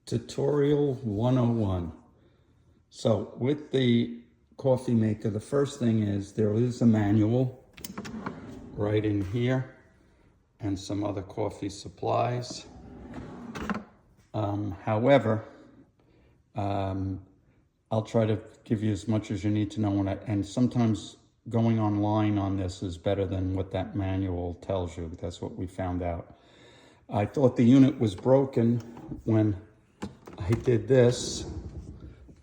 Tutorial 101. So with the coffee maker, the first thing is there is a manual right in here and some other coffee supplies. However, I'll try to give you as much as you need to know, and sometimes going online on this is better than what that manual tells you. That's what we found out. I thought the unit was broken when I did this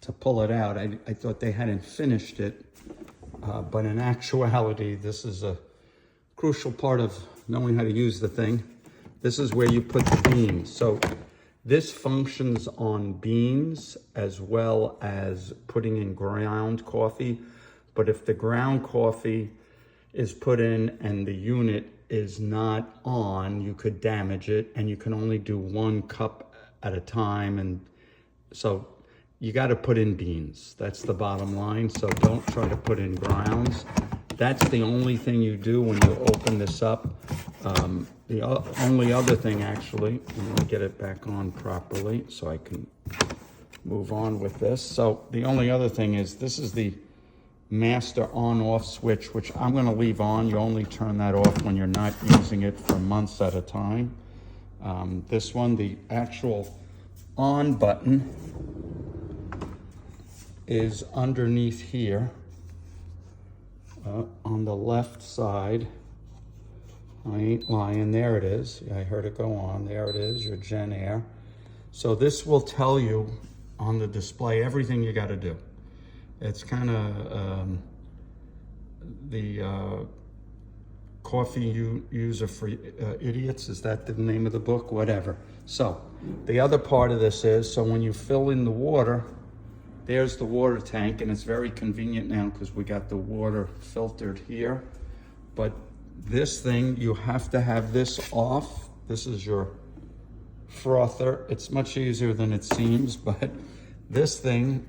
to pull it out. I thought they hadn't finished it, but in actuality, this is a crucial part of knowing how to use the thing. This is where you put the beans. So this functions on beans as well as putting in ground coffee. But if the ground coffee is put in and the unit is not on, you could damage it, and you can only do 1 cup at a time. And so you got to put in beans. That's the bottom line. So don't try to put in grounds. That's the only thing you do when you open this up. The only other thing, actually, let me get it back on properly so I can move on with this. So the only other thing is this is the master on-off switch, which I'm going to leave on. You only turn that off when you're not using it for months at a time. This one, the actual on button, is underneath here on the left side. I ain't lying, there it is. I heard it go on, there it is, your JennAir. So this will tell you on the display everything you got to do. It's kind of the coffee user for idiots. Is that the name of the book? Whatever. So the other part of this is, so when you fill in the water, there's the water tank, and it's very convenient now because we got the water filtered here. But this thing, you have to have this off. This is your frother. It's much easier than it seems, but this thing,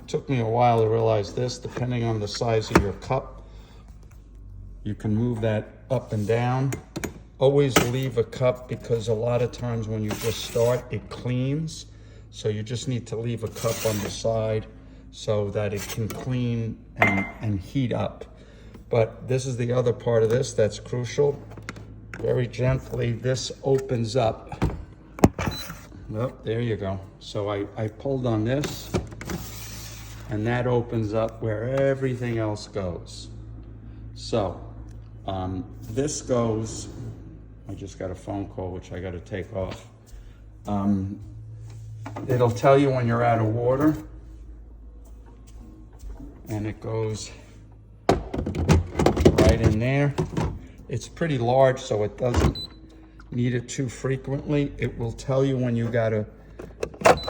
took me a while to realize this, depending on the size of your cup, you can move that up and down. Always leave a cup, because a lot of times when you just start, it cleans. So you just need to leave a cup on the side so that it can clean and heat up. But this is the other part of this that's crucial. Very gently, this opens up. Oh, there you go. So I pulled on this, and that opens up where everything else goes. So this goes, I just got a phone call, which I got to take off. It'll tell you when you're out of water, and it goes right in there. It's pretty large, so it doesn't need it too frequently. It will tell you when you gotta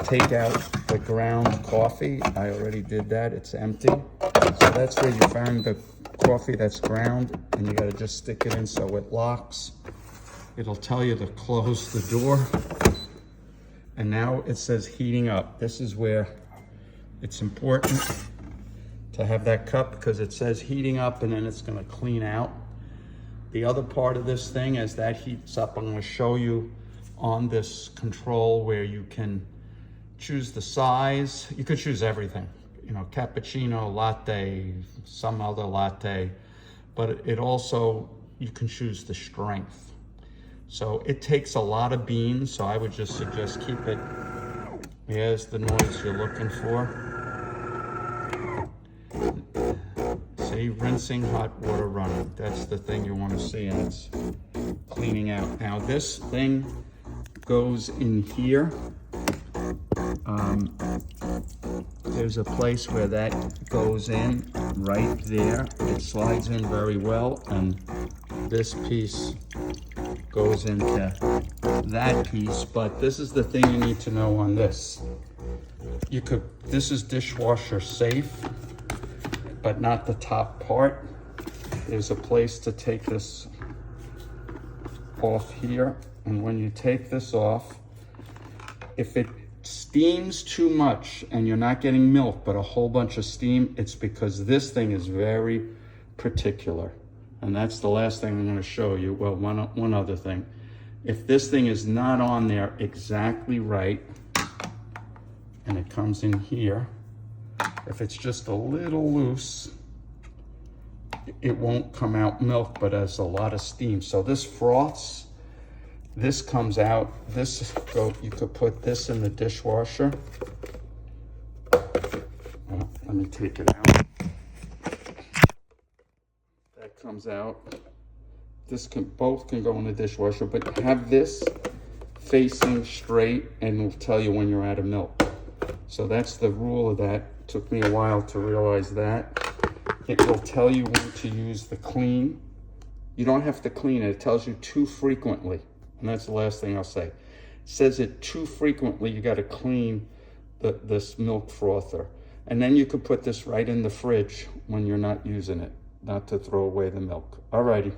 take out the ground coffee. I already did that, it's empty. So that's where you find the coffee that's ground, and you gotta just stick it in so it locks. It'll tell you to close the door. And now it says heating up. This is where it's important to have that cup, because it says heating up, and then it's gonna clean out. The other part of this thing, as that heats up, I'm gonna show you on this control where you can choose the size. You could choose everything, you know, cappuccino, latte, some other latte, but it also, you can choose the strength. So it takes a lot of beans, so I would just suggest keep it. Here's the noise you're looking for. See, rinsing, hot water running. That's the thing you want to see, and it's cleaning out. Now this thing goes in here. There's a place where that goes in right there. It slides in very well, and this piece goes into that piece. But this is the thing you need to know on this. This is dishwasher safe, but not the top part. There's a place to take this off here, and when you take this off, if it steams too much and you're not getting milk but a whole bunch of steam, it's because this thing is very particular. And that's the last thing I'm going to show you. Well, one other thing. If this thing is not on there exactly right, and it comes in here. If it's just a little loose, it won't come out milk, but has a lot of steam. So this froths, this comes out, you could put this in the dishwasher. Let me take it out. That comes out. Both can go in the dishwasher, but have this facing straight and it'll tell you when you're out of milk. So that's the rule of that. Took me a while to realize that. It will tell you when to use the clean. You don't have to clean it. It tells you too frequently. And that's the last thing I'll say. It says it too frequently, you got to clean this milk frother. And then you could put this right in the fridge when you're not using it, not to throw away the milk. Alrighty.